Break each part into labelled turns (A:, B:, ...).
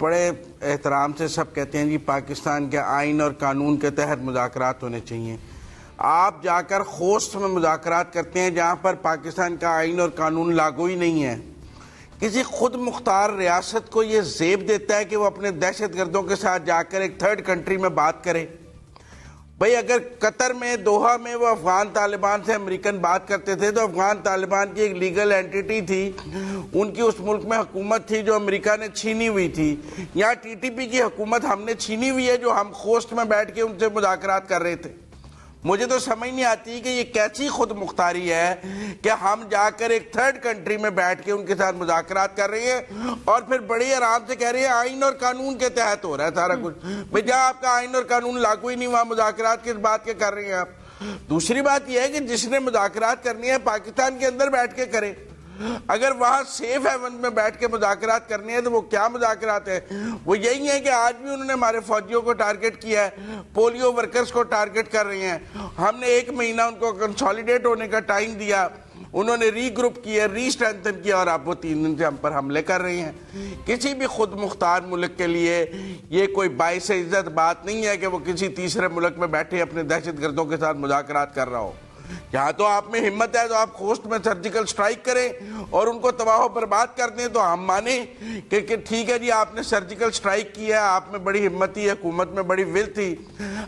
A: بڑے احترام سے سب کہتے ہیں جی پاکستان کے آئین اور قانون کے تحت مذاکرات ہونے چاہیے. آپ جا کر خوست میں مذاکرات کرتے ہیں جہاں پر پاکستان کا آئین اور قانون لاگو ہی نہیں ہے. کسی خود مختار ریاست کو یہ زیب دیتا ہے کہ وہ اپنے دہشت گردوں کے ساتھ جا کر ایک تھرڈ کنٹری میں بات کرے. بھئی اگر قطر میں دوحہ میں وہ افغان طالبان سے امریکن بات کرتے تھے تو افغان طالبان کی ایک لیگل اینٹیٹی تھی، ان کی اس ملک میں حکومت تھی جو امریکہ نے چھینی ہوئی تھی. یہاں ٹی ٹی پی کی حکومت ہم نے چھینی ہوئی ہے جو ہم خوست میں بیٹھ کے ان سے مذاکرات کر رہے تھے. مجھے تو سمجھ نہیں آتی کہ یہ کیسی خود مختاری ہے کہ ہم جا کر ایک تھرڈ کنٹری میں بیٹھ کے ان کے ساتھ مذاکرات کر رہے ہیں اور پھر بڑے آرام سے کہہ رہے ہیں آئین اور قانون کے تحت ہو رہا ہے سارا کچھ. بھئی جہاں آپ کا آئین اور قانون لاگو ہی نہیں وہاں مذاکرات کس بات کے کر رہے ہیں آپ؟ دوسری بات یہ ہے کہ جس نے مذاکرات کرنی ہے پاکستان کے اندر بیٹھ کے کرے. اگر وہاں سیف ہیون میں بیٹھ کے مذاکرات کرنی ہے تو وہ کیا مذاکرات ہے؟ وہ یہی ہے کہ آج بھی انہوں نے ہمارے فوجیوں کو ٹارگٹ کیا ہے، پولیو ورکرز کو ٹارگٹ کر رہے ہیں. ہم نے 1 مہینہ ان کو کنسولیڈیٹ ہونے کا ٹائم دیا، انہوں نے ری گروپ کیا، ری اسٹرینتھن کیا اور اب وہ 3 دن سے ہم پر حملے کر رہے ہیں. کسی بھی خود مختار ملک کے لیے یہ کوئی باعث عزت بات نہیں ہے کہ وہ کسی تیسرے ملک میں بیٹھے اپنے دہشت گردوں کے ساتھ مذاکرات کر رہا ہو. یہاں تو آپ میں ہمت ہے تو آپ خوست میں سرجیکل سٹرائک کریں اور ان کو تباہ و برباد کر دیں تو ہم مانیں کہ ٹھیک ہے جی آپ نے سرجیکل سٹرائک کیا ہے، آپ میں بڑی ہمت تھی، حکومت میں بڑی ول تھی.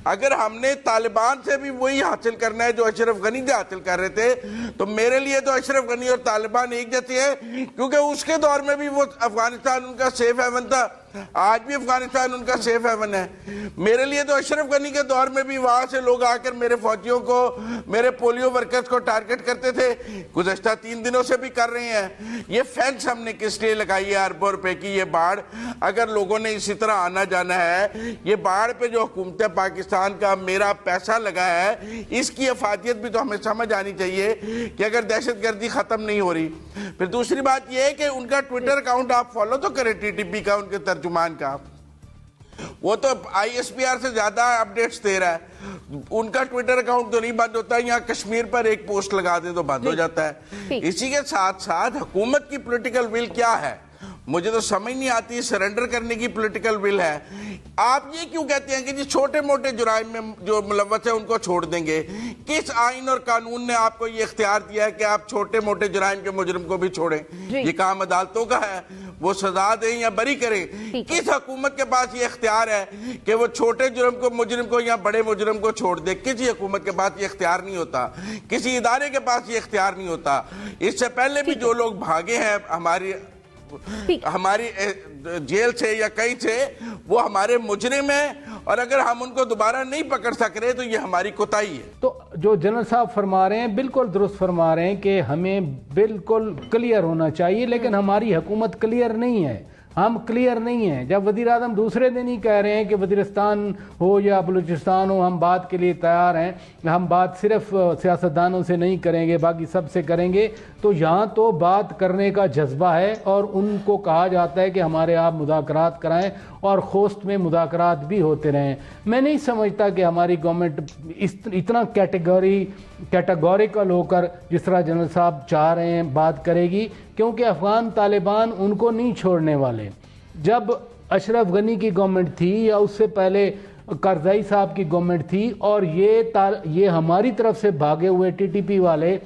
A: اگر ہم نے طالبان سے بھی وہی حاصل کرنا ہے جو اشرف غنی سے حاصل کر رہے تھے تو میرے لیے تو اشرف غنی اور طالبان ایک جیسے ہیں، کیونکہ اس کے دور میں بھی وہ افغانستان ان کا سیف ہیون تھا، آج بھی افغانستان ان کا سیف ہیون ہے. میرے لیے تو اشرف غنی کے دور میں بھی وہاں سے لوگ آ کر میرے فوجیوں کو، میرے پولیو ورکرز کو ٹارگٹ کرتے تھے، گزشتہ 3 دنوں سے بھی کر رہے ہیں. یہ فینس ہم نے کس لیے لگائی ہے اربوں روپے کی؟ یہ باڑ اگر لوگوں نے اسی طرح آنا جانا ہے، یہ باڑ پہ جو حکومت پاکستان کا میرا پیسہ لگا ہے اس کی افادیت بھی تو ہمیں سمجھ آنی چاہیے کہ اگر دہشت گردی ختم نہیں ہو رہی. پھر دوسری بات یہ ہے کہ ان کا ٹویٹر اکاؤنٹ آپ فالو تو کریں، ٹی ٹی پی کا، ان کے ترجمان کا. وہ تو آئی ایس پی آر سے زیادہ اپڈیٹس دے رہا ہے. ان کا ٹویٹر اکاؤنٹ تو نہیں بند ہوتا، یہاں کشمیر پر ایک پوسٹ لگا دیں تو بند ہو جاتا ہے. اسی کے ساتھ ساتھ حکومت کی پولیٹیکل ول کیا ہے مجھے تو سمجھ نہیں آتی. سرنڈر کرنے کی پولیٹیکل ول ہے. آپ یہ کیوں کہتے ہیں کہ جی چھوٹے موٹے جرائم میں جو ملوث ہیں ان کو چھوڑ دیں گے؟ کس آئین اور قانون نے آپ کو یہ اختیار دیا ہے کہ آپ چھوٹے موٹے جرائم کے مجرم کو بھی چھوڑیں؟ یہ کام عدالتوں کا ہے، وہ سزا دیں یا بری کریں. کس حکومت کے پاس یہ اختیار ہے کہ وہ چھوٹے جرم کو، مجرم کو یا بڑے مجرم کو چھوڑ دے؟ کسی حکومت کے پاس یہ اختیار نہیں ہوتا، کسی ادارے کے پاس یہ اختیار نہیں ہوتا. اس سے پہلے بھی جو لوگ بھاگے ہیں ہماری جیل سے یا کہیں سے، وہ ہمارے مجرم ہیں اور اگر ہم ان کو دوبارہ نہیں پکڑ سک رہے تو یہ ہماری کوتاہی ہے.
B: تو جو جنرل صاحب فرما رہے ہیں بالکل درست فرما رہے ہیں کہ ہمیں بالکل کلیئر ہونا چاہیے، لیکن ہماری حکومت کلیئر نہیں ہے، ہم کلیئر نہیں ہیں. جب وزیر اعظم دوسرے دن ہی کہہ رہے ہیں کہ وزیرستان ہو یا بلوچستان ہو ہم بات کے لیے تیار ہیں، ہم بات صرف سیاستدانوں سے نہیں کریں گے باقی سب سے کریں گے، تو یہاں تو بات کرنے کا جذبہ ہے اور ان کو کہا جاتا ہے کہ ہمارے آپ مذاکرات کرائیں اور خوست میں مذاکرات بھی ہوتے رہیں. میں نہیں سمجھتا کہ ہماری گورنمنٹ اتنا کیٹیگوریکل ہو کر جس طرح جنرل صاحب چاہ رہے ہیں بات کرے گی، کیونکہ افغان طالبان ان کو نہیں چھوڑنے والے. جب اشرف غنی کی گورنمنٹ تھی یا اس سے پہلے کرزئی صاحب کی گورنمنٹ تھی اور یہ ہماری طرف سے بھاگے ہوئے ٹی ٹی پی والے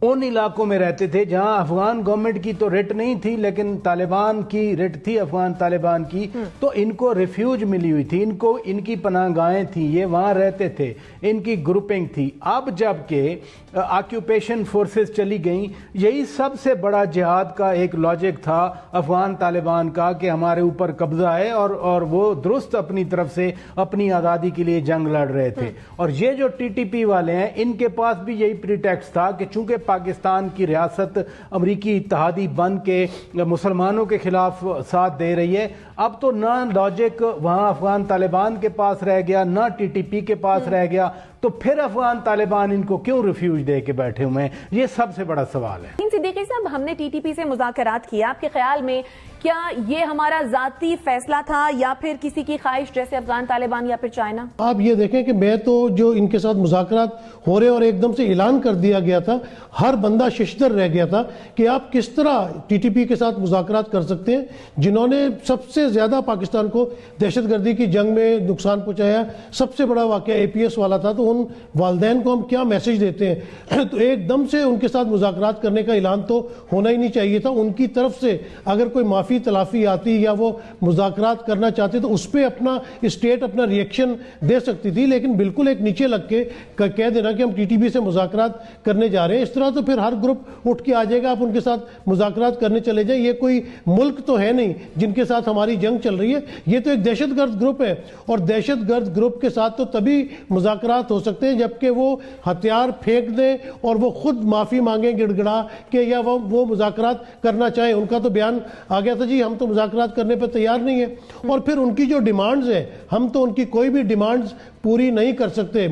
B: ان علاقوں میں رہتے تھے جہاں افغان گورنمنٹ کی تو رٹ نہیں تھی لیکن طالبان کی رٹ تھی، افغان طالبان کی، تو ان کو ریفیوج ملی ہوئی تھی، ان کی پناہ گاہیں تھیں، یہ وہاں رہتے تھے، ان کی گروپنگ تھی. اب جب کہ آکیوپیشن فورسز چلی گئیں، یہی سب سے بڑا جہاد کا ایک لاجک تھا افغان طالبان کا کہ ہمارے اوپر قبضہ ہے اور وہ درست اپنی طرف سے اپنی آزادی کے لیے جنگ لڑ رہے تھے. اور یہ جو ٹی ٹی پی والے ہیں ان کے پاس بھی یہی پریٹیکسٹ تھا کہ چونکہ پاکستان کی ریاست امریکی اتحادی بن کے مسلمانوں کے خلاف ساتھ دے رہی ہے، اب تو نہ لاجک وہاں افغان طالبان کے پاس رہ گیا، نہ ٹی ٹی پی کے پاس رہ گیا، تو پھر افغان طالبان ان کو کیوں ریفیوج دے کے بیٹھے ہوئے ہیں؟ یہ سب سے بڑا سوال ہے۔
C: صدیقی صاحب، ہم نے ٹی ٹی پی سے مذاکرات کیا، آپ کے خیال میں کیا یہ ہمارا ذاتی فیصلہ تھا یا پھر کسی کی خواہش جیسے افغان طالبان یا پھر چائنا؟
D: آپ یہ دیکھیں کہ میں تو جو ان کے ساتھ مذاکرات ہو رہے اور ایک دم سے اعلان کر دیا گیا تھا، ہر بندہ ششدر رہ گیا تھا کہ آپ کس طرح ٹی ٹی پی کے ساتھ مذاکرات کر سکتے ہیں، جنہوں نے سب سے زیادہ پاکستان کو دہشت گردی کی جنگ میں نقصان پہنچایا۔ سب سے بڑا واقعہ اے پی ایس والا تھا، تو ان والدین کو ہم کیا میسج دیتے ہیں؟ تو ایک دم سے ان کے ساتھ مذاکرات کرنے کا اعلان تو ہونا ہی نہیں چاہیے تھا۔ ان کی طرف سے اگر کوئی معافی تلافی آتی یا وہ مذاکرات کرنا چاہتے تو اس پہ اپنا اسٹیٹ اپنا ریئیکشن دے سکتی تھی، لیکن بالکل ایک نیچے لگ کے کہہ دینا کہ ہم ٹی ٹی پی سے مذاکرات کرنے جا رہے ہیں، اس طرح تو پھر ہر گروپ اٹھ کے آ جائے گا، آپ ان کے ساتھ مذاکرات کرنے چلے جائیں۔ یہ کوئی ملک تو ہے نہیں جن کے ساتھ ہماری جنگ چل رہی ہے، یہ تو ایک دہشت گرد گروپ ہے، اور دہشت گرد گروپ کے ساتھ تو تبھی مذاکرات ہو سکتے ہیں جبکہ وہ ہتھیار پھینک دیں اور وہ خود معافی مانگیں گڑ گڑا کہ یا وہ مذاکرات کرنا چاہیں۔ ان کا تو بیان آ گیا تھا جی ہم تو مذاکرات کرنے پہ تیار نہیں ہیں، اور پھر ان کی جو ڈیمانڈز ہیں ہم تو ان کی کوئی بھی ڈیمانڈز پوری نہیں کر سکتے۔